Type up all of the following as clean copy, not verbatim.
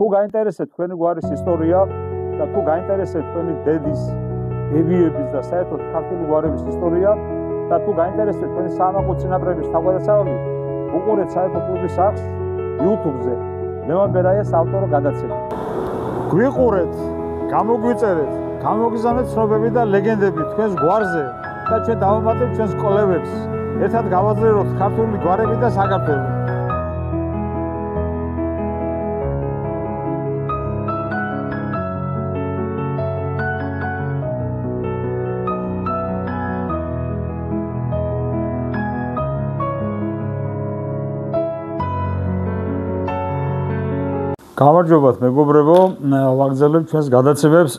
თუ გაინტერესებთ თქვენი გვარის ისტორია და თუ გაინტერესებთ თქვენი დედის, ბებიების და საერთოდ ქართული გვარების ისტორია და თუ გაინტერესებთ თქვენი საამაყო წინაპრების თავგადასავალი, უყურეთ საერთო კლუბის აქვს YouTube-ზე. ლევან ბერაიას ავტორო გადაცემა. გვიყურეთ, გამოგვიწერეთ, გამოგიზამეთ ცნობები და ლეგენდები თქვენს გვარზე და ჩვენ დავამატებთ ჩვენს კოლეგებს. ერთად გავაძლიეროთ ქართული გვარები და საქართველო. გამარჯობათ მეგობრებო, ვაგრძელებთ ჩვენს გადაცემებს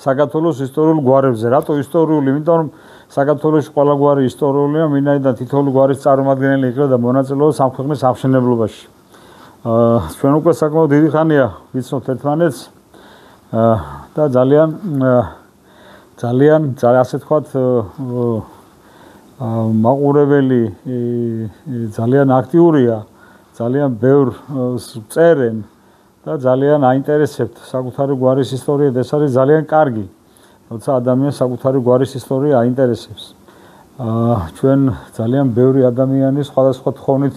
საქართველოს ისტორიულ გვარებზე. რატო ისტორიული? იმიტომ რომ საქართველოში ყველა გვარი ისტორიულია, მინაიდან თითოეული გვარის წარმომადგენელი იქნება და მონაწილეობს ამ ქვეყნის აღმშენებლობაში. ჩვენ უკვე საკმაოდ დიდი ხანია ვიცნობთ ერთმანეთს და ძალიან ასე თქვათ მაყურებელი ძალიან აქტიურია, ძალიან ბევრს წერენ და ძალიან აინტერესებთ საკუთარი გვარის ისტორია და ეს არის ძალიან კარგი, როცა ადამიანს საკუთარი გვარის ისტორია აინტერესებს. ჩვენ ძალიან ბევრი ადამიანი სხვადასხვა თხოვნით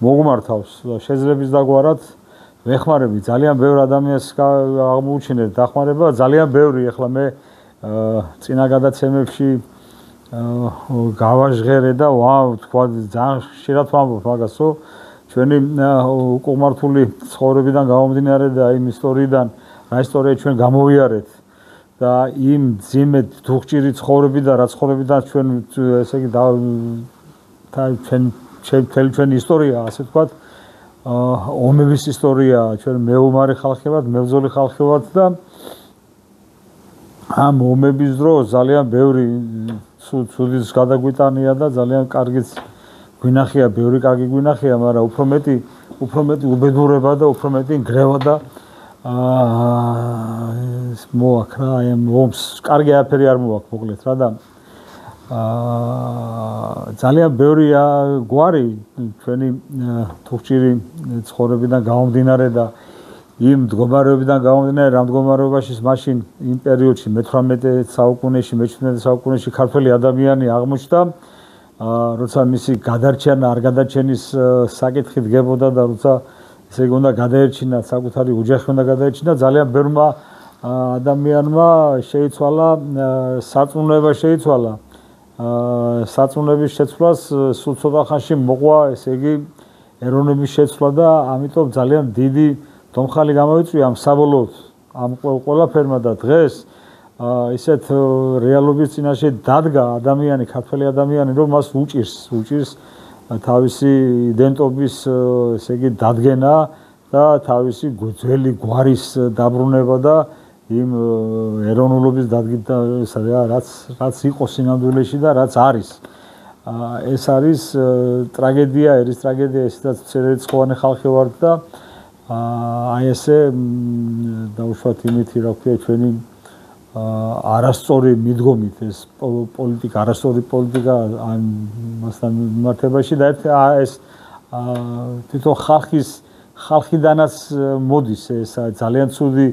მოგმართავს და შეძლებს დაგვარად ვეხმარები. ძალიან ბევრ ადამიანს აღმოუჩინეთ დახმარება, ძალიან ბევრი. ახლა მე წინა გადაცემებში გავაჟღერე და თქვა ძალიან ხშირად ვამბობ მაგასო ჩვენი უკუღმართული ცხოვრებიდან გამომდინარე და იმ ისტორიიდან რა ისტორია ჩვენ გამოვიარეთ და იმ ძიმე დუხჭირი ცხოვრებიდან რა ცხოვრებიდან ჩვენ ესე იგი ჩვენი ისტორია ასე ვთქვათ ომების ისტორია ჩვენ მეომარი ხალხი ვართ, მებრძოლი ხალხი ვართ და ამ ომების დროს ძალიან ბევრი ცუდის გადაგვიტანია და ძალიან კარგიც გვინახია, ბევრი კარგი გვინახია, მაგრამ უფრო მეტი უბედურება და უფრო მეტი ნგრევა და მოაქვს რა, აი ომს კარგი არაფერი არ მოაქვს მოკლედ რა და ძალიან ბევრი გვარი ჩვენი თუხჭირი ცხოვრებიდან გამომდინარე და იმ მდგომარეობიდან გამომდინარე, რა მდგომარეობაში მაშინ იმ პერიოდში მე-18 საუკუნეში, მე-17 საუკუნეში ქართველი ადამიანი აღმოჩნდა როცა მისი გადარჩენა არ გადარჩენის საკითხი დგებოდა და როცა ესე იგი უნდა გადაერჩინა საკუთარი ოჯახი უნდა გადაერჩინა ძალიან ბევრმა ადამიანმა შეიცვალა სარწმუნოება შეიცვალა სარწმუნოების შეცვლას სულ ცოტა ხანში მოყვა ესე იგი ეროვნების შეცვლა და ამიტომ ძალიან დიდი დომხალი გამოიწვია ამ საბოლოოდ ამ ყველაფერმა და დღეს ისეთ რეალობის წინაშე დადგა ადამიანი, ქართველი ადამიანი, რომ მას უჭირს თავისი იდენტობის ესე იგი დადგენა და თავისი ძველი გვარის დაბრუნება და იმ ეროვნულობის დადგება, რაც იყო სინამდვილეში და რაც არის. ეს არის ტრაგედია, ესაც ცერერიცხოვანი ხალხი ვართ და აი ესე დავუშვათ იმითი, რა ქვია, ჩვენი არასწორი მიდგომით ეს პოლიტიკა, არასწორი პოლიტიკა ამასთან მიმართებაში და ეს თვითონ ხალხიდანაც მოდის ეს ძალიან ცუდი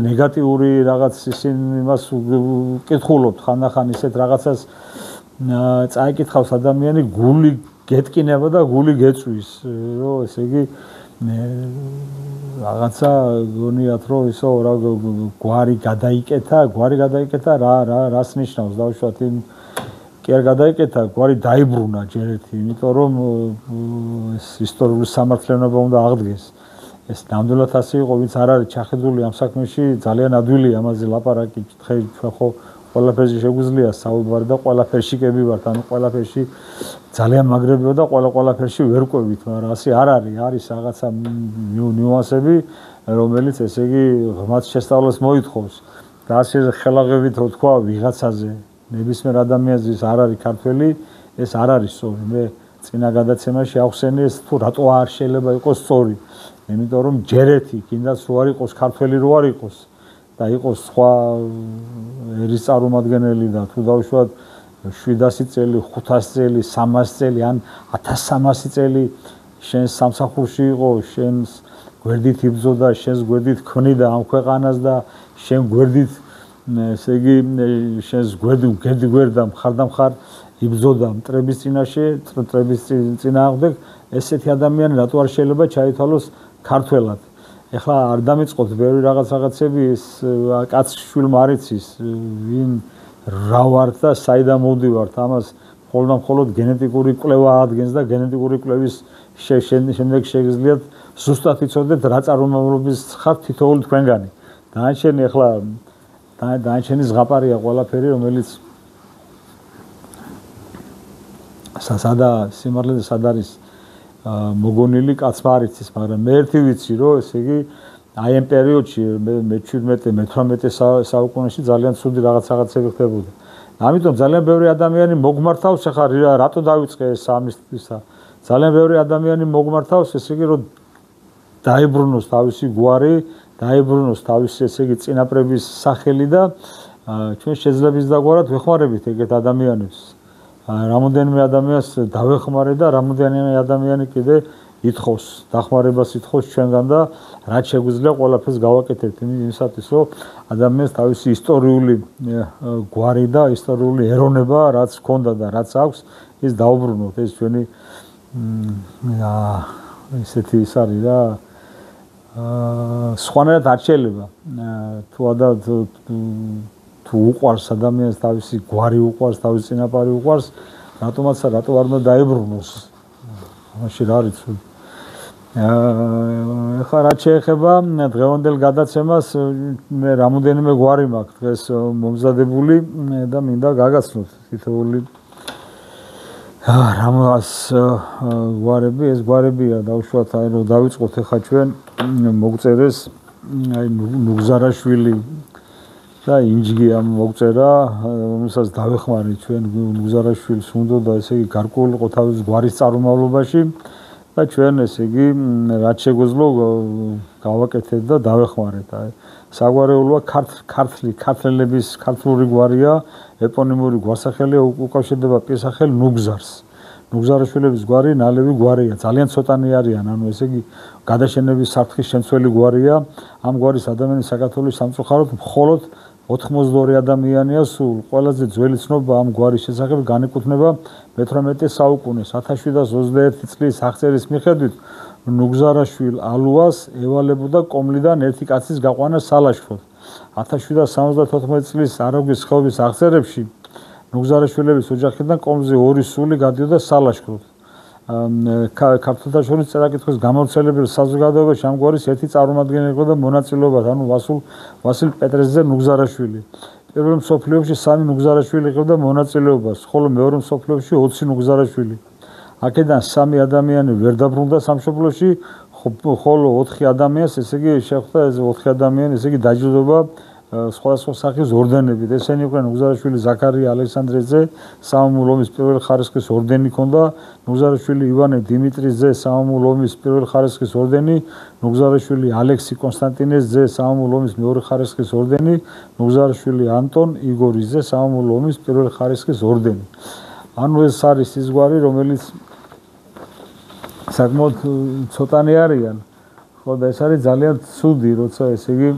ნეგატიური რაღაც იმას ვკითხულობთ ხანდახან ისეთ რაღაცას წაიკითხავს ადამიანი, გული გეტკინება და გული გეწვის, რომ ესე იგი რაღაცა გონიათ რომ ისო რა გვარი გადაიკეთა რას ნიშნავს დავუშვათ იმ კი არ გადაიკეთა გვარი დაიბრუნა ჯერ ერთი იმიტომ რომ ეს ისტორიული სამართლიანობა უნდა აღდგეს ეს ნამდვილად ასე იყო ვინც არ არის ჩახედული ამ საქმეში ძალიან ადვილია ამაზე ლაპარაკი ჩვენ ხო ყველაფერში შეგვიძლია საუბარი და ყველაფერში კები ვართ ანუ ყველაფერში ძალიან მაგრებია და ყველაფერში ვერ ყვევით მაგრამ ასე არ არის რაღაცა ნიუანსები რომელიც ესე იგი ღმერთს შესწავლას მოითხოვს და ასე ხელაღებით რო თქვა ვიღაცაზე ნებისმიერ ადამიანზე არ არის ქართველი ეს არ არის სწორი მე წინა გადაცემაში ახსენე ეს თუ რატო არ შეიძლება იყოს სწორი იმიტომ რომ ჯერ ერთი კიდაც რო არ იყოს ქართველი რო არ იყოს და იყოს სხვა ერის წარმომადგენელი და თუ დავუშვათ 700 წელი, 500 წელი, 300 წელი ან 1300 წელი შენ სამსახურში იყო, შენ გვერდით იბრძოდა, შენს გვერდით ქმნიდა ამ ქვეყანას და შენ გვერდით ესე იგი შენს გვერდა მხარდამხარ იბრძოდა მტრების წინაშე, მტრების წინააღმდეგ, ესეთი ადამიანი რატო არ შეიძლება ჩაითვალოს ქართველად? ეხლა არ დამიწყოთ ბევრი რაღაცები, ეს კაცს შვილმა არ იცის, ვინ რა ვართ და საიდან მოვდივართ, ამას მხოლოდ გენეტიკური კვლევა ადგენს და გენეტიკური კვლევის შემდეგ შეგიძლიათ ზუსტად იცოდეთ რა წარმომავლობის ხართ თითოეული თქვენგანი. დანარჩენი ეხლა დანარჩენი ზღაპარია ყველაფერი, რომელიც სიმართლეზე სად არის მოგონილი კაცმა არ იცის, მაგრამ მე ერთი ვიცი, რომ ესე იგი აი ამ პერიოდში მე-17-18 საუკუნეში ძალიან ცუდი რაღაცები ხდებოდა. ამიტომ ძალიან ბევრი ადამიანი მოგმართავს, ახლა რატო დავიწყე ეს ამისთვისა? ძალიან ბევრი ადამიანი მოგმართავს, ესე იგი რომ დაიბრუნოს თავისი გვარი, დაიბრუნოს თავისი ესე იგი წინაპრების სახელი და ჩვენ შეძლებს დაგვარად ვეხმარებით ეგეთ ადამიანებს. რამოდენიმე ადამიანს დავეხმარე და რამოდენიმე ადამიანი კიდე ითხოვს, დახმარებას ითხოვს ჩვენგან და რაც შეგვიძლია ყველაფერს გავაკეთებთ იმისათვის, რომ ადამიანს თავისი ისტორიული გვარი და ისტორიული ეროვნება, რაც ჰქონდა და რაც აქვს, ის დაუბრუნოთ. ეს ჩვენი ესეთი ის არის რა სხვანაირად არ შეიძლება თუ უყვარს ადამიანს თავისი გვარი უყვარს, თავისი წინაპარი უყვარს, რატომაც რატო არ უნდა დაიბრუნოს? მაშინ რა არის ცუდი? ეხლა რაც შეეხება დღევანდელ გადაცემას, მე რამოდენიმე გვარი მაქვს დღეს მომზადებული და მინდა გაგაცნოთ თითოეული რამას გვარები, ეს გვარებია დავუშვათ, აი რომ დავიწყოთ ეხლა ჩვენ მოგწერეს აი ნუგზარაშვილი და ინჯგია მოგწერა, რომელსაც დავეხმარი ჩვენ ნუგზარაშვილს უნდა ესე იგი გარკვეულიყო თავის გვარის წარმომავლობაში და ჩვენ ესე იგი რაც შეგვეძლო გავაკეთეთ და დავეხმარეთ. აი საგვარეულოა ქართლების ქართლური გვარია, ეპონიმური გვარსახელია, უკავშირდება პირსახელ ნუგზარს. ნუგზარაშვილების გვარი ნალევი გვარია, ძალიან ცოტანი არიან, ანუ ესე იგი გადაშენების საფრთხის შემცველი გვარია. ამ გვარის ადამიანის საქართველოს სამწუხაროდ მხოლოდ 82 ადამიანია სულ. ყველაზე ძველი ცნობა ამ გვარის შესახებ განეკუთვნება მე-18 საუკუნეს. 1721 წლის აღწერის მიხედვით ნუგზარაშვილ ალუას ევალებოდა კომლიდან ერთი კაცის გაყვანა სალაშქროდ. 1774 წლის არაგვის ხეობის აღწერებში ნუგზარაშვილების ოჯახიდან კომლზე 2 სული გადიოდა სალაშქროდ. ქართულთა შორის წერა-კითხვის გამავრცელებელ საზოგადოებაში ამ გვარის ერთი წარმომადგენელი იყო და მონაწილეობდა, ანუ ვასილ პეტრეზე ნუგზარაშვილი. პირველ მსოფლიო ომში 3 ნუგზარაშვილი ყავდა მონაწილეობას, ხოლო მეორე მსოფლიო ომში 20 ნუგზარაშვილი. აქედან 3 ადამიანი ვერ დაბრუნდა სამშობლოში, ხოლო 4 ადამიანს, ესე იგი შეხვდა ეს 4 ადამიანი, ესე იგი დაჯილდოება სხვადასხვა სახის ორდენებით. ესენი იყვნენ ნუგზარაშვილი ზაქარია ალექსანდრეზე, სამამულო ომის პირველი ხარისხის ორდენი ჰქონდა, ნუგზარაშვილი ივანე დიმიტრიზე, სამამულო ომის პირველი ხარისხის ორდენი, ნუგზარაშვილი ალექსი კონსტანტინეზე, სამამულო ომის მეორე ხარისხის ორდენი, ნუგზარაშვილი ანტონ იგორიზე, სამამულო ომის პირველი ხარისხის ორდენი. ანუ ეს არის ის გვარი, რომელიც საკმაოდ ცოტანი არიან. ხო და ეს არის ძალიან ცუდი, როცა ესე იგი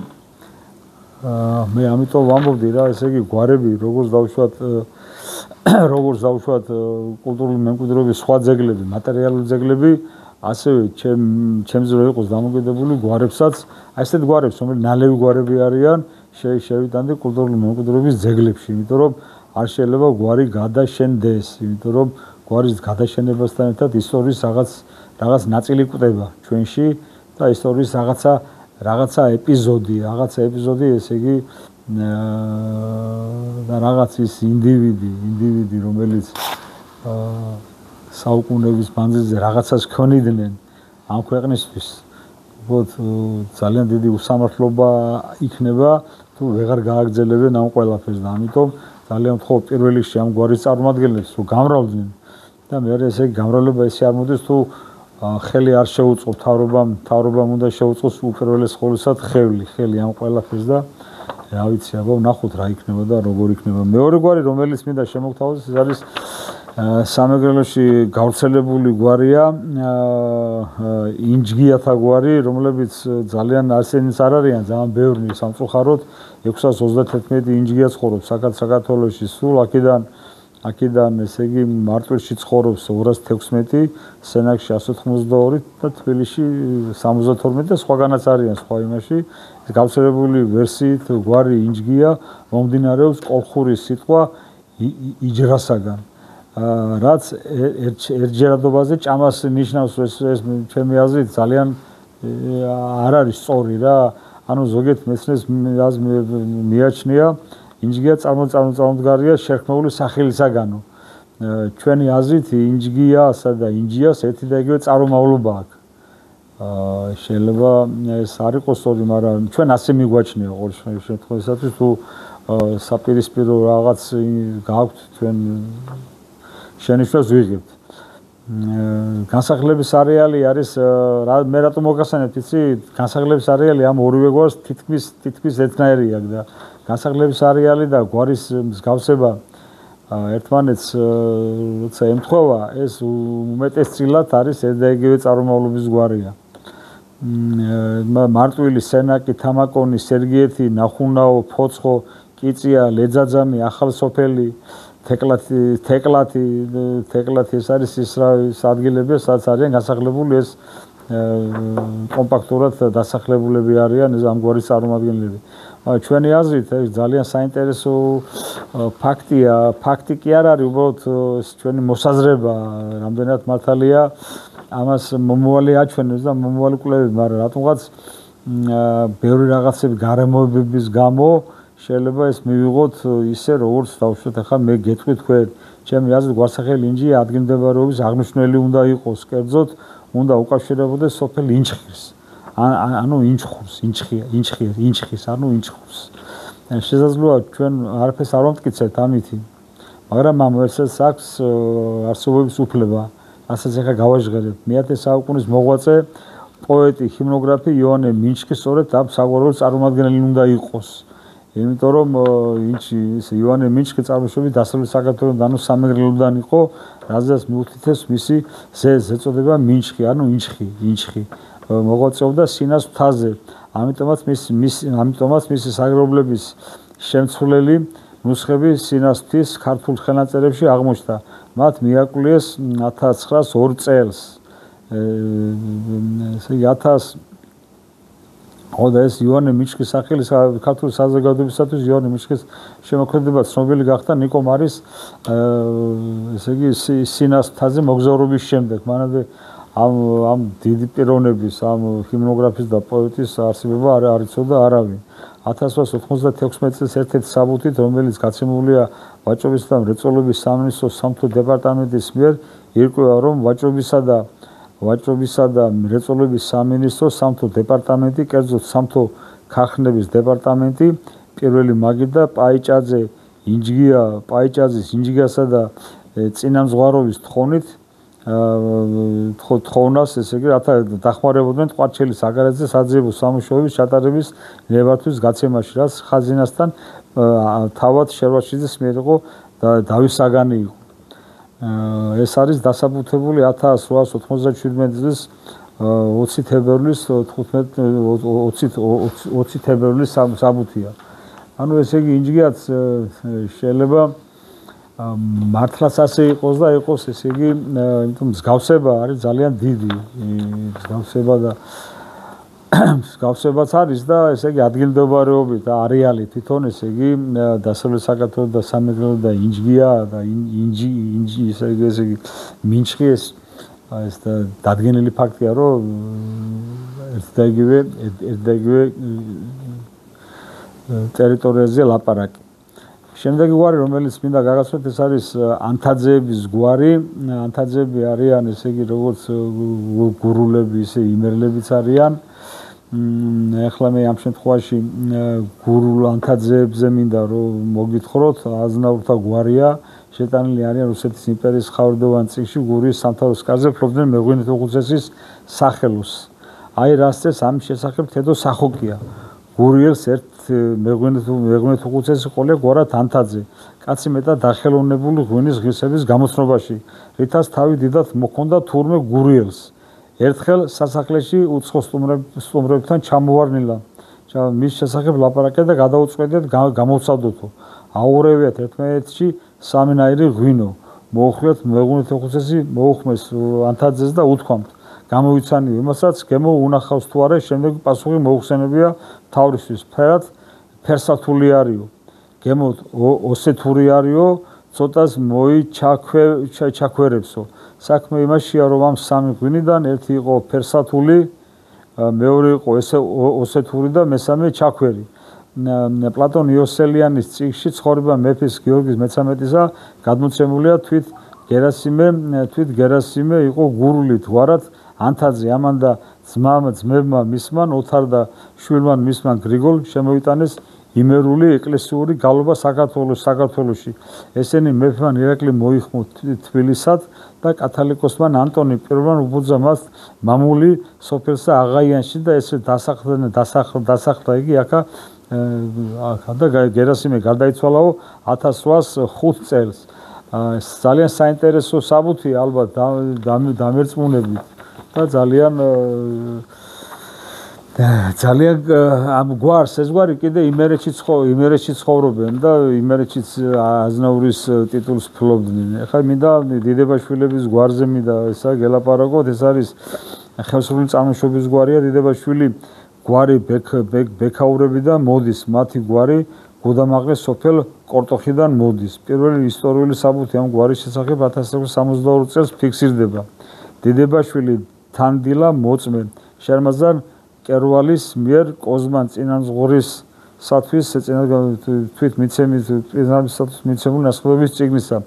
მე ამიტომ ვამბობდი რა, ესე იგი გვარები როგორც დავუშვათ კულტურული მემკვიდრეობის სხვა ძეგლები, მატერიალური ძეგლები, ასევე ჩემზე რო იყოს დამოკიდებული გვარებსაც, აი ესეთ გვარებს, რომელიც ნალევი გვარები არიან, შევიტანდი კულტურული მემკვიდრეობის ძეგლებში, იმიტომ რომ არ შეიძლება გვარი გადაშენდეს, იმიტომ რომ გვარის გადაშენებასთან ერთად ისტორიის რაღაც ნაწილი კვდება ჩვენში და ისტორიის რაღაცა ეპიზოდი, ესე იგი და რაღაც ის ინდივიდი, რომელიც საუკუნეების მანძილზე რაღაცას ქონიდნენ ამ ქვეყნისთვის, უბრალოდ ძალიან დიდი უსამართლობა იქნება თუ ვეღარ გააგრძელებენ ამ ყველაფერს და ამიტომ ძალიან ვთხოვ პირველ რიგში ამ გვარის წარმომადგენლებს რომ გამრავლდნენ და მე ესე იგი გამრავლება ესე არ მოდის თუ ხელი არ შეუწყო მთავრობამ უნდა შეუწყოს უპირველეს ყოვლისა ხელი ამ ყველაფერს და რა ვიცი, აბა ვნახოთ რა იქნება და როგორ იქნება. მეორე გვარი, რომელიც მინდა შემოგთავაზოს, ეს არის სამეგრელოში გავრცელებული გვარია, ინჯგიათა გვარი, რომლებიც ძალიან არსენიც არ არიან, ძალიან ბევრი სამწუხაროდ 631 ინჯგია ცხოვრობს საქართველოში, სულ აქედან ესე იგი მარტვილში ცხოვრობს 216, სენაკში 182 და თბილისში 72 და სხვაგანაც არიან სხვა იმაში. გავრცელებული ვერსიით გვარი ინჯგია მომდინარეობს კოლხური სიტყვა იჯრასაგან. რაც ერთჯერადობაზე ჭამას ნიშნავს, ეს ჩემი აზრით ძალიან არ არის სწორი რა. ანუ ზოგიერთ მეცნიერს მიაჩნია ინჯგია წარმოდგარია შერქმეული სახელისაგანო. ჩვენი აზრით ინჯგიასა და ინჯიას ერთი და იგივე წარმომავლობა აქვს. შეიძლება ეს არ იყოს სწორი, მაგრამ ჩვენ ასე მიგვაჩნია ყოველ შემთხვევაში თუ საპირისპირო რაღაც გაქვთ ჩვენ შენიშვნას ვიღებთ. განსახლების არეალი არის მე რატომ მოგახსენებთ იცი განსახლების არეალი ამ ორივე გვარს თითქმის ერთნაირი აქვს და განსახლების არეალი და გვარის მსგავსება ერთმანეთს როცა ემთხვევა ეს უმეტესწილად არის ერთ და იგივე წარმომავლობის გვარია. მარტვილი, სენაკი, თამაკონი, სერგიეთი, ნახუნაო, ფოცხო, კიწია, ლეძაძამი, ახალსოფელი, თეკლათი ეს არის ის ადგილები, სადაც არიან დასახლებული ეს კომპაქტურად დასახლებულები არიან ეს ამ გვარის წარმომადგენლები. ჩვენი აზრით ეს ძალიან საინტერესო ფაქტია, ფაქტი კი არ არის, უბრალოდ ჩვენი მოსაზრება, რამდენად მართალია ამას მომავალი აჩვენებს და მომავალი კვლევები, მაგრამ რატომღაც ბევრი რაღაცები გარემოებების გამო შეიძლება ეს მივიღოთ ისე როგორც დავუშვათ ახლა მე გეტყვით თქვენ ჩემი აზრით გვარსახელი ინჯია ადგილმდებარეობის აღნიშნული უნდა იყოს კერძოდ უნდა უკავშირებოდეს სოფელ ინჩხირს ანუ ინჩხის ანუ ინჩხურს შესაძლოა ჩვენ არაფერს არ ვამტკიცებთ ამითი მაგრამ ამ ვერსიას აქვს არსებობის უფლება ასაც ახლა გავაჟღერებ მე-10 საუკუნის მოღვაწე პოეტი ჰიმნოგრაფი იოანე მინჩკი სწორედ ამ საგვარეულოს წარმომადგენელი უნდა იყოს იმიტომ რომ იოანე მინჩკი წარმოშობით დასავლეთ საქართველოსთან ანუ სამეგრელოდან იყო, რაზეც მიუთითებს მისი ზეწოდება მინჩკი, ანუ ინჩხი. მოღვაწეობდა სინას მთაზე. ამიტომაც მისი საგრობლების შემცვლელი ნუსხები სინას მთის ქართულ ხელნაწერებში აღმოჩნდა. მათ მიაკლიეს 1902 წელს. ესე იგი 1000 ეს იოანე მინჩკის სახელი ქართული საზოგადოებისათვის იოანე მინჩკის შემოქმედება ცნობილი გახდა ნიკო მარის ესე იგი სინას მთაზე მოგზაურობის შემდეგ. მანამდე ამ დიდი პიროვნების, ამ ჰიმნოგრაფის და პოეტის არსებობა არ იცოდა არავინ. 1896 წელს ერთ-ერთი საბუთით, რომელიც გაცემულია ვაჭრობისა და მრეწველობის სამინისტროს სამთო დეპარტამენტის მიერ, ირკვევა, რომ ვაჭრობისა და მრეწველობის სამინისტროს სამთო დეპარტამენტი, კერძოდ სამთო ქარხნების დეპარტამენტი, პირველი მაგიდა პაიჭაძის ინჯგიასა და წინამძღვარობის თხოვნით თხოვნას, ესე იგი, რათა დახმარებოდნენ ტყვარჩელის აგარაძე საძიებო სამუშაოების ჩატარების ნებართვის გაცემაში, რაც ხაზინასთან თავად შერვაშიძის მიერ იყო დავის საგანი იყო. ეს არის დასაბუთებული 1897 წლის 20 თებერვლის საბუთია. ანუ ესე იგი ინჯგიაც შეიძლება მართლაც ასე იყოს და იყოს ესე იგი, იმიტომ მსგავსება არის ძალიან დიდი. მსგავსებაც არის და ესე იგი ადგილმდებარეობით და არეალი თვითონ ესე იგი დასავლეთ საქართველოს და სამეგრელო და ინჯგია და ინჯი ესე იგი მინჩხი ეს დადგენილი ფაქტია რომ ერთ და იგივე ტერიტორიაზე ლაპარაკი. შემდეგი გვარი რომელიც მინდა გაგაცნოთ ეს არის ანთაძეების გვარი. ანთაძეები არიან ესე იგი როგორც გურულები ისე იმერლებიც არიან. ახლა მე ამ შემთხვევაში გურულ ანთაძეებზე მინდა რომ მოგითხროთ აზნაურთა გვარია შეტანილი არიან რუსეთის იმპერიის ხავერდოვან წიგნში გურიის სამთავროს კარზე ფლობდნენ მეღვინეთ უხუცესის სახელოს. აი რას წეს ამის შესახებ თედო სახოკია. გურიელს ერთ მეღვინეთ უხუცესი ყოლე გვარად ანთაძე კაცი მეტად დახელოვნებული ღვინის ღირსების გამოცნობაში რითაც თავი დიდად მოქონდა თურმე გურიელს ერთხელ სასახლეში უცხო სტუმრებთან ჩამოვარნილა მის შესახებ ლაპარაკეთ და გადაუწყვეტეთ გამოვცადოთო აურევიათ ერთმანეთში სამნაირი ღვინო მოუხვიათ მეღვინეთ უხუცესი მოუხმეს ანთაძეს და უთქვამთ გამოვიცანიო იმასაც გემო უნახავს თუ არა შემდეგ პასუხი მოუხსენებია თავრისთვის ფერად ფერსათული არისო გემო ოსეთური არისო ცოტას მოიჩაქვერებსო საქმე იმაშია რომ ამ სამი ღვინიდან ერთი იყო ფერსათული მეორე იყო ოსეთური და მესამე ჩაქვერი პლატონ იოსელიანის წიგნში ცხოვრება მეფის გიორგის მე-13-ისა გადმოცემულია თვით გერასიმე იყო გურული თვარად ანთაძე ამან და ძმებმა მისმან ოთარ და შვილმა მისმან გრიგოლ შემოიტანეს იმერული ეკლესიური გალობა საქართველოში ესენი მეფემან ირაკლი მოიხმო თბილისად და კათალიკოსმან ანტონი პირველმა უბოძა მას მამული სოფელსა აღაიანში და ესე დასახლდა იგი აქა და გერასიმე გარდაიცვალაო 1805 წელს ძალიან საინტერესო საბუთია ალბათ დამერწმუნებით და ძალიან ამ გვარს ეს გვარი კიდე იმერეთში ცხოვრობენ და იმერეთშიც აზნაურის ტიტულს ფლობდნენ. ახლა მინდა დიდებაშვილების გვარზე მინდა ესა გელაპარაკოთ. ეს არის ხელსრული წარმოშობის გვარია დიდებაშვილი გვარი ბექაურებიდან მოდის. მათი გვარი გუდამაყრის სოფელ კორტოხიდან მოდის. პირველი ისტორიული საბუთი ამ გვარის შესახებ 1662 წელს ფიქსირდება. დიდებაშვილი თანდილა მოწმე შერმაზან კერვალის მიერ კოზმან წინამძღვრის სათვის თვით მიცემული ნასხლების წიგნისა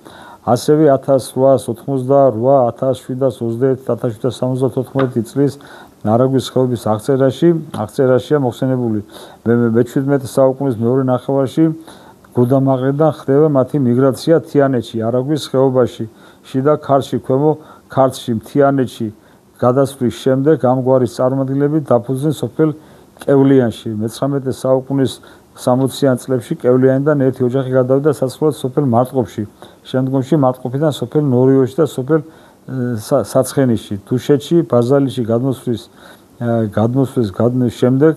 ასევე 1888 1721 1774 წლის ნარაგვის ხეობის აღწერაშია მოხსენებული მე-17 საუკუნის მეორე ნახევარში გუდამაყრიდან ხდება მათი მიგრაცია თიანეთში არაგვის ხეობაში შიდა ქართლში ქვემო ქართლში თიანეთში გადასვლის შემდეგ ამ გვარის წარმომადგენლები დაფუძნდნენ სოფელ კევლიანში მე-19 საუკუნის 60-იან წლებში კევლიანიდან ერთი ოჯახი გადავიდა სასახლეად სოფელ მარტყოფში შემდგომში მარტყოფიდან სოფელ ნორიოში და სოფელ საცხენიში თუშეთში ბაზალიში გადმოსვლის შემდეგ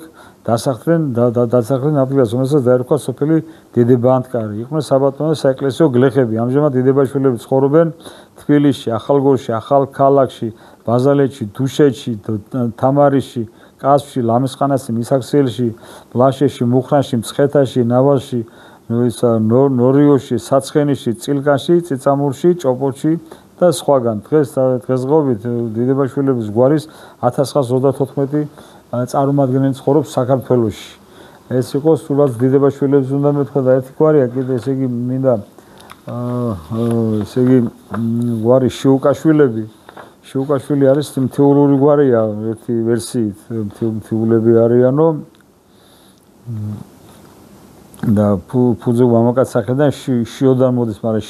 დასახლდნენ ადგილას რომელსაც დაერქვა სოფელი დიდებანტკარი იყვნენ საბატონო საეკლესიო გლეხები ამჟამად დიდებაშვილები ცხოვრობენ თბილისში ახალგორში ახალქალაქში ბაზალეთში, დუშეთში, თამარიში, კასპში, ლამისხანაში, მისაქციელში, ბლაშეში, მუხრანში, მცხეთაში, ნავალში, ნორიოში, საცხენიში, წილკანში, წიწამურში, ჭოპოჩი და სხვაგან. დღესდღეობით დიდებაშვილების გვარის 1934 წარმომადგენელი ცხოვრობს საქართველოში. ეს იყო სულაც დიდებაშვილების უნდა მეთქვა და ერთი გვარია კიდე ესე იგი მინდა ესე იგი გვარი შიუკაშვილები შიუკაშვილი არის მთიულური გვარია ერთი ვერსიით მთიულები არიანო და ფუძე მამაკაც სახელიდან შიოდან მოდის მაგრამ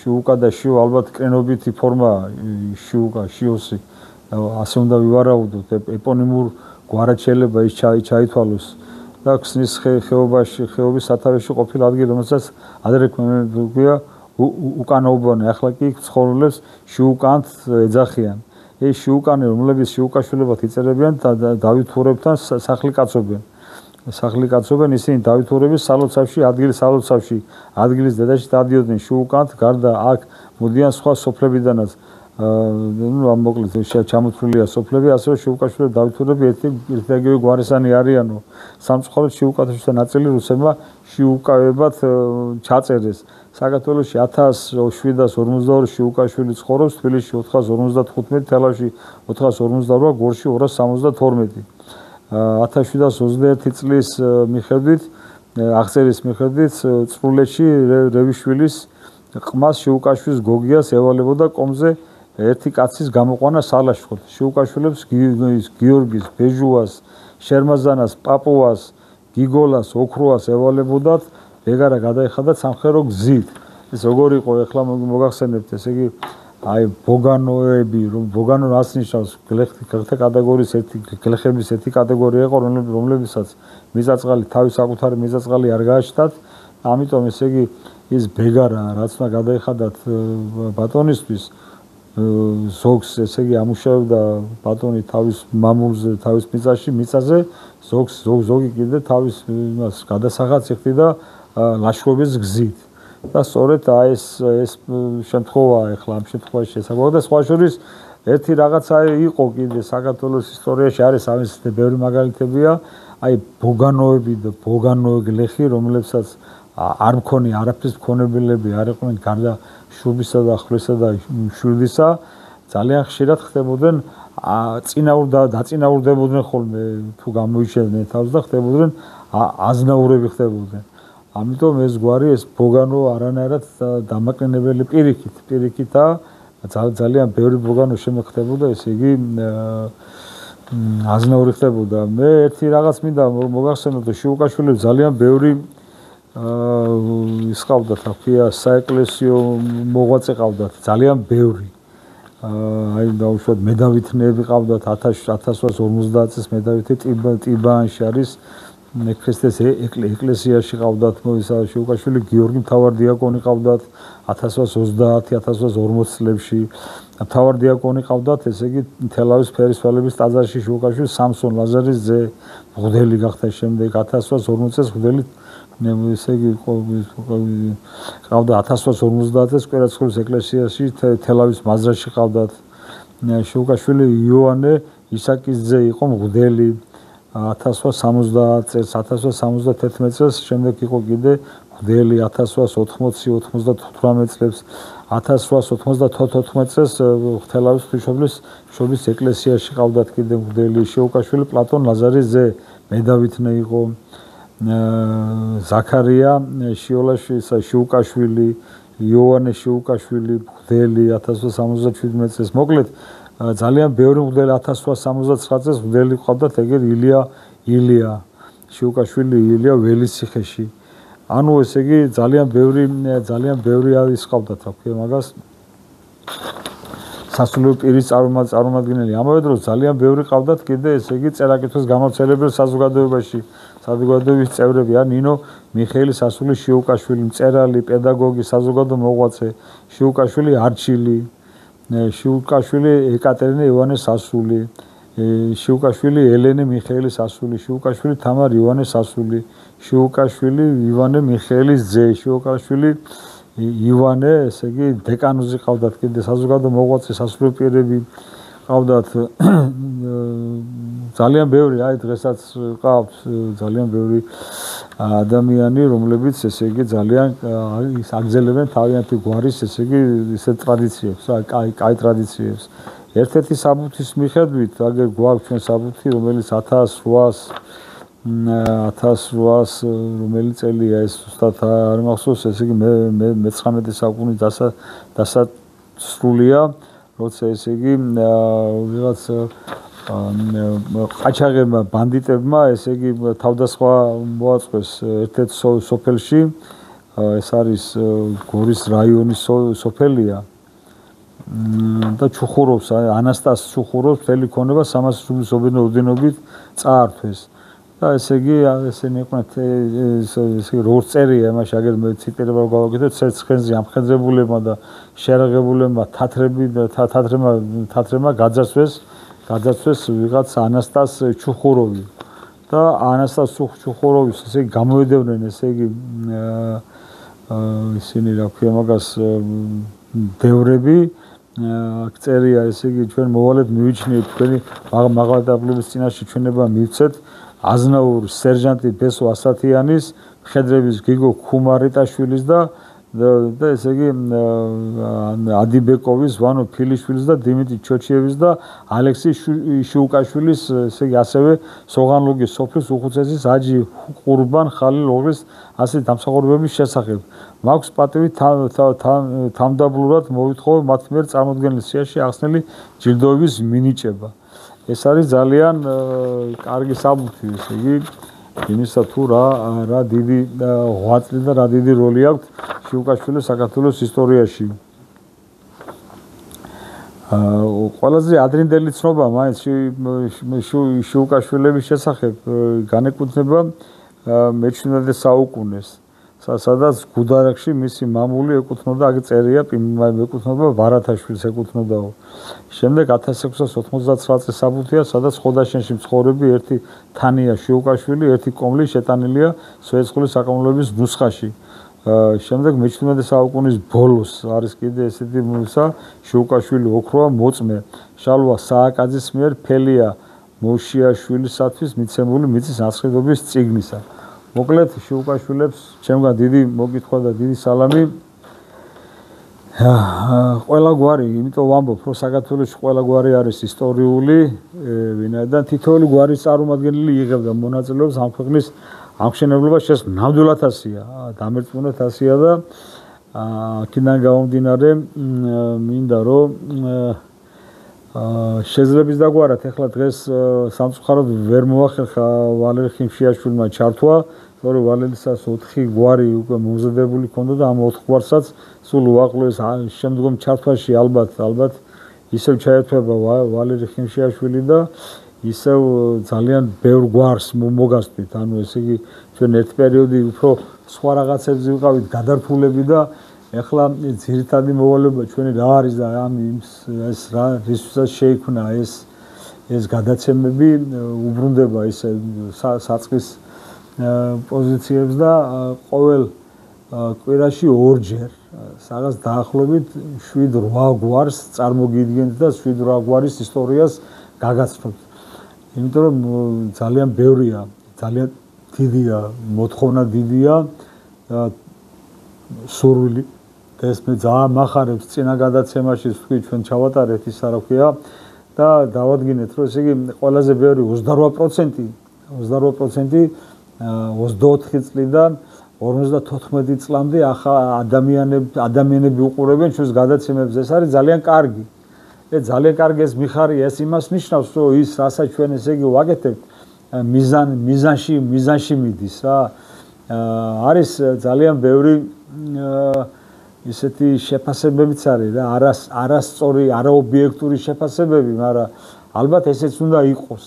შიუკა და შიო ალბათ კრენობითი ფორმა შიოსი ასე უნდა ვივარაუდოთ ეპონიმურ გვარად შეიძლება ის ჩაითვალოს და ქსნის ხეობის სათავეში ყოფილ ადგილი რომელსაც ადრე ქვია უკანაუბანი ახლა კი ცხოვრობს შიუკანთ ეძახიან ეს შიუკანი რომლებიც შიუკაშვილებად იწერებიან დავითურებთან სახლი კაცობენ ისინი დავითურების სალოცავში ადგილის დედაში დადიოდნენ შიუკანთ გარდა აქ მოდიან სხვა სოფლებიდანაც ამ მოკლედ ჩამოთვლილია სოფლები ასევე შიუკაშვილები დავითურები ერთიგივე გვარისანი არიანო სამწუხაროდ შიუკათაშვილთა ნაწილი რუსებმა შიუკავებად ჩაწერეს საქართველოში 1752 შიუკაშვილი ცხოვრობს თბილისში 455 თელავში 458 გორში 272 1721 წლის მიხედვით აღწერის მიხედვით წრულეთში რევიშვილის ყმას შიუკაშვილის გოგიას ევალებოდა კომზე ერთი კაცის გამოყვანა სალაშქროდ შიუკაშვილებს გიორგის ბეჟუას შერმაზანას პაპუას გიგოლას ოქროას ევალებოდათ ეგარა გადაიხადა სამხედრო გზით ეს როგორ იყო ეხლა მოგახსენებთ ესე იგი აი ბოგანოები, რომ ბოგანო რას ნიშნავს? გლეხთა კატეგორიის გლეხების ერთი კატეგორია იყო, რომლებსაც მიწაწყალი თავის საკუთარი მიწაწყალი არ გააჩნდათ. ამიტომ ესე იგი ის ბეგარა რაც უნდა გადაიხადათ ბატონისთვის ზოგს ესე იგი ამუშავებდა ბატონი თავის მამულზე, თავის მიწაზე, ზოგი კიდე თავის იმას გადასახადს იხდიდა ლაშქრობის გზით. და სწორედ ეს შემთხვევა ახლა ამ შემთხვევაში შესაძლოა და სხვა შორის ერთი რაღაცა იყო კიდე საქართველოს ისტორიაში არის ამის ბევრი მაგალითებია, აი ბოგანოები და ბოგანო გლეხი, რომლებსაც არ მქონი არაფრის მქონებელები არ იყვნენ გარდა შუბისა და ხვლისა და შვილისა, ძალიან ხშირად ხდებოდნენ დაწინაურდებოდნენ ხოლმე თუ გამოიჩენდნენ თავს და ხდებოდნენ აზნაურები ხდებოდნენ. ამიტომ ეს გვარი ეს ბოგანო არანაირად დამაკნინებელი პირიქითა ძალიან ბევრი ბოგანო შემეხდებოდა, ესე იგი აზნაური ხდებოდა. მე ერთი რაღაც მინდა მოგახსენოთ, რომ შიუკაშვილი ძალიან ბევრი ის ყავდათ, რა ქვია, საეკლესიო მოღვაწე ყავდათ, ძალიან ბევრი. აი დაუშვათ მედავითნეები ყავდათ 1850 წლის მედავითი ტიბანში არის ქრისტეს ეკლესიაში ყავდათ შიუკაშვილი, გიორგი მთავარდიაკონი ყავდათ 1830-1840 წლებში. მთავარდიაკონი ყავდათ, ესე იგი თელავის ფერისვალების ტაძარში შიუკაშვილი სამსონ ლაზარის ძე, მღვდელი გახდა შემდეგ 1840 წელს მღვდელი ესე იგი ყავდა 1850 წელს კვერაცხელის ეკლესიაში თელავის მაზრაში ყავდათ. შიუკაშვილი იოანე ისაკის ძე იყო მღვდელი 1870 წელს 1871 წელს შემდეგ იყო კიდე მღვდელი 1880-98 წლებს 1894 წელს თელავის ღვთისმშობლის ეკლესიაში ყავდათ კიდე მღვდელი. შიუკაშვილი პლატონ ლაზარის ძე, მედავითნე იყო. ზაქარია შიუკაშვილი, იოანე შიუკაშვილი მღვდელი 1877 წელს. მოკლედ ძალიან ბევრი მღვდელი 1879 წელს მღვდელი ყავდათ ეგერ ილია შიუკაშვილი ველისციხეში. ანუ ესე იგი ძალიან ბევრი არის ყავდათ, რა ქვია მაგას სასულიერო პირის წარმომადგენელი. ამავე დროს ძალიან ბევრი ყავდათ კიდე ესე იგი წერა-კითხვის გამავრცელებელ საზოგადოების წევრები, ნინო მიხეილი სასული შიუკაშვილი, მწერალი, პედაგოგი, საზოგადო მოღვაწე, შიუკაშვილი არჩილი, შიუკაშვილი ეკატერინე ივანე სასული, შიუკაშვილი ელენე მიხეილი სასული, შიუკაშვილი თამარ ივანე სასული, შიუკაშვილი ივანე მიხეილის ძე, შიუკაშვილი ივანე, ესე იგი დეკანოზი ყავდათ კიდე საზოგადო მოღვაწე, სასულიერო პირები ყავდათ ძალიან ბევრი, აი დღესაც ყავთ ძალიან ბევრი ადამიანი, რომლებიც ესე იგი ძალიან აგზელებენ თავიანთი გვარის ესე იგი ისე ტრადიციებს, კაი ტრადიციებს. ერთ-ერთი საბუთის მიხედვით, აგერ გვაქვს ჩვენ საბუთი, რომელიც 1800 რომელი წელია ეს ზუსტად არ მახსოვს, ესე იგი მე-19 საუკუნის დასასრულია, როცა ესე იგი ვიღაც ყაჩაღებმა, ბანდიტებმა, ესე იგი თავდასხმა მოაწყვეს ერთ-ერთ სოფელში, ეს არის გორის რაიონის სოფელია და ჩუხურობს, ანასტას ჩუხურობს, მთელი ქონება 300 რუბლის ოდენობით წაართვეს. და ესე იგი ესენი იყვნენ ესე როგორც წერია იმაში, აგერ მე ციტირება გავაკეთე, ცხენზე ამხედრებულებმა და შერაღებულებმა თათრემა გაძარცვეს ვიღაც ანასტას ჩუხუროვი და ანასტას ჩუხუროვის ესე იგი გამოედევნენ ესე იგი ისინი რა ქვია მაგას დევრები წერია ესე იგი ჩვენ მოვალედ მივიჩნიეთ თქვენი მაღალდაბლების წინაშე ჩვენება მივცეთ აზნაურ სერჟანტი ბესო ასათიანის, მხედრების გიგო ქუმარიტაშვილის და ესე იგი ადიბეკოვის, ვანო ფილიშვილის და დიმიტრი ჩოჩიევის და ალექსი შიუკაშვილის, ესე იგი ასევე სოღანლუგის სოფლის უხუცესის აჯი ყურბან ხალილ ოღლის ასეთი დამსახურებების შესახებ. მაქვს პატივი თამდაბლურად მოვითხოვე მათ მიერ წარმოდგენილ სიაში ახსნილი ჯილდოების მინიჭება. ეს არის ძალიან კარგი საბუთი, ესე იგი იმისა თუ რა დიდი ღვაწლი და რა დიდი როლი აქვს შიუკაშვილის საქართველოს ისტორიაში. ყველაზე ადრინდელი ცნობა მაინც შიუკაშვილების შესახებ განეკუთვნება მე-17 საუკუნეს, სადაც გუდარაკში მისი მამული ეკუთვნოდა, აქ წერია, ეკუთვნოდა ვარათაშვილს ეკუთვნოდაო. შემდეგ 1699 წლის საბუთია, სადაც ხოდაშენში მცხოვრები ერთი თანია შიუკაშვილი, ერთი კომლი შეტანილია სვეტიცხოვლის საკამულების ნუსხაში. შემდეგ მე-17 საუკუნის ბოლოს არის კიდე ესეთი მუსა შიუკაშვილი ოქროა მოწმე შალვა სააკაძის მიერ ფელია მოშიაშვილისათვის მიცემული მიწის ასხიდობის წიგნისა. მოკლედ შიუკაშვილებს ჩემგან დიდი მოგკითხვა და დიდი სალამი. ყველა გვარი, იმიტომ ვამბობ, რომ საქართველოში ყველა გვარი არის ისტორიული, ვინაიდან თითოეული გვარის წარმომადგენელი იღებდა მონაწილეობს ამ ქვეყნის ამხსენებლობაში. ეს ნამდვილად ასია, დამერწმუნეთ ასია და აქედან გამომდინარე მინდა რომ შეძლებს დაგვარად ახლა დღეს სამწუხაროდ ვერ მოახერხა ვალერი ხიმშიაშვილმა ჩართვა, თორე ვალერისას 4 გვარი უკვე მომზადებული ჰქონდა და ამ 4 გვარსაც სულ უახლოეს შემდგომ ჩართვაში ალბათ ისევ ჩაერთვება ვალერი ხიმშიაშვილი და ისევ ძალიან ბევრ გვარს მოგასწრით. ანუ ესე იგი ჩვენ ერთ პერიოდი უფრო სხვა რაღაცებზე ვიყავით გადართულები და ეხლა ძირითადი მოვალეობა ჩვენი რა არის და ეს რა რისთვისაც შეიქმნა ეს გადაცემები უბრუნდება ისე საწყის პოზიციებს და ყოველ კვირაში ორჯერ რაღაც დაახლოებით 7-8 გვარს წარმოგიდგენთ და 7-8 გვარის ისტორიას გაგაცნობთ. იმიტომ რომ ძალიან ბევრია, ძალიან დიდია, მოთხოვნა დიდია სურვილი და ეს მე ძალიან მახარებს წინა გადაცემაში თქვი ჩვენ ჩავატარეთ ის რა ქვია და დავადგინეთ რომ ესე იგი ყველაზე ბევრი 28% 24 წლიდან 54 წლამდე ახლა ადამიანები უყურებენ ჩვენს გადაცემებს. ეს არის ძალიან კარგი. ძალიან კარგი ეს მიხარია, ეს იმას ნიშნავს, რომ ის რასაც ჩვენ ესე იგი ვაკეთებთ, მიზანში მიდის რა. არის ძალიან ბევრი ისეთი შეფასებებიც არის რა, არასწორი, არაობიექტური შეფასებები, მაგრამ ალბათ ესეც უნდა იყოს.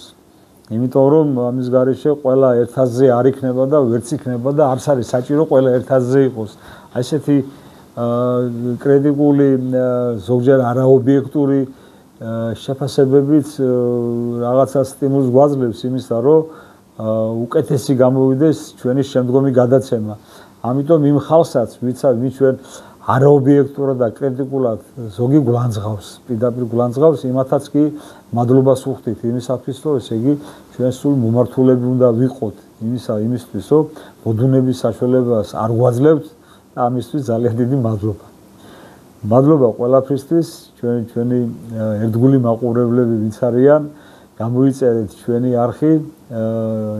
იმიტომ რომ ამის გარეშე ყველა ერთაზე არ იქნება და ვერც იქნება და არც არის საჭირო ყველა ერთაზე იყოს. აი ესეთი კრიტიკული ზოგჯერ არაობიექტური შეფასებებიც რაღაცა სტიმულს გვაძლევს იმისა, რომ უკეთესი გამოვიდეს ჩვენი შემდგომი გადაცემა. ამიტომ იმ ხალხსაც, ვინც ჩვენ არაობიექტურად და კრიტიკულად ზოგი გულანძღავს, პირდაპირ გულანძღავს, იმათაც კი მადლობას ვუხდით იმისათვის, რომ ესე იგი ჩვენ სულ მომართულები უნდა ვიყოთ იმისთვის, რომ მოდუნების საშუალებას არ გვაძლევთ. ამისთვის ძალიან დიდი მადლობა. მადლობა ყველაფრისთვის, ჩვენი ერთგული მაყურებლები ვინც არიან, გამოიწერეთ ჩვენი არხი,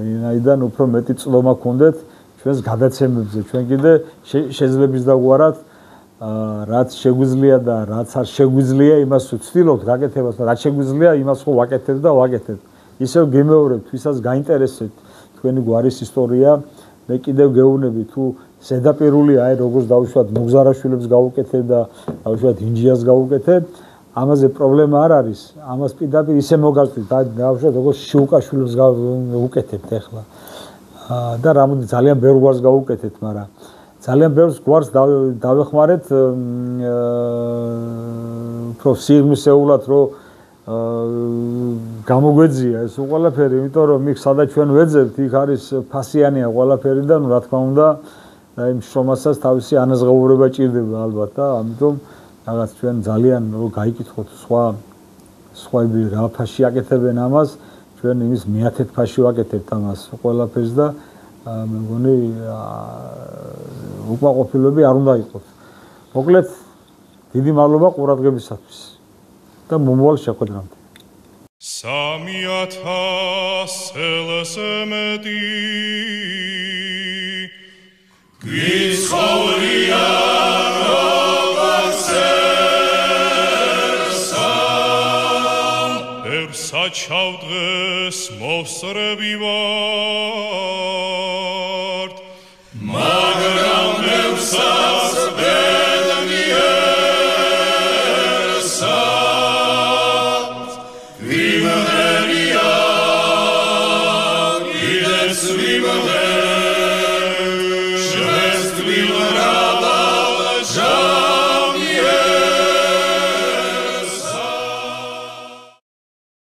ინაიდან უფრო მეტი წლომა გქონდეთ ჩვენს გადაცემებზე. ჩვენ კიდე შეძლებს დაგვარად რაც შეგვიძლია და რაც არ შეგვიძლია, იმას ვცდილობთ გაკეთებას და რაც შეგვიძლია, იმას ხო ვაკეთებთ და ვაკეთებთ. ისევ გემეორებთ, ვისაც გაინტერესებთ თქვენი გვარის ისტორია, მე კიდევ გეუბნები თუ ზედაპირული აი როგორც დავუშვათ მოგზარაშვილებს გავუკეთებ და დავუშვათ ინჯიას გავუკეთებ, ამაზე პრობლემა არ არის. ამას პირდაპირ ისე მოგასწრით, დავუშვათ როგორც შიუკაშვილებს გავუკეთებთ ახლა. და რამოდი ძალიან ბევრ გვარს გავუკეთეთ, მაგრამ ძალიან ბევრ გვარს დავეხმარეთ უფრო სიღრმისეულად, რომ გამოგვეძია ეს ყველაფერი, იმიტომ რომ იქ სადაც ჩვენ ვეძებთ, იქ არის ფასიანია ყველაფერი და რა თქმა უნდა და იმ შრომასაც თავისი ანაზღაურება ჭირდება ალბათ და ამიტომ რაღაც ჩვენ ძალიან რომ გაიკითხოთ სხვაები რა ფაში აკეთებენ ამას, ჩვენ იმის მეათეთ ფაში ვაკეთებთ ამას ყველაფერს და მე მგონი უკმაყოფილები არ უნდა იყოს. მოკლედ დიდი მადლობა ყურადღებისათვის და მომავალ შეხვედრამდე. 3000 წელს მეტი გიცხოვრია როგორც ერსა ერსა ჩავდღეს მოსწრები ვართ მაგრამ ერსას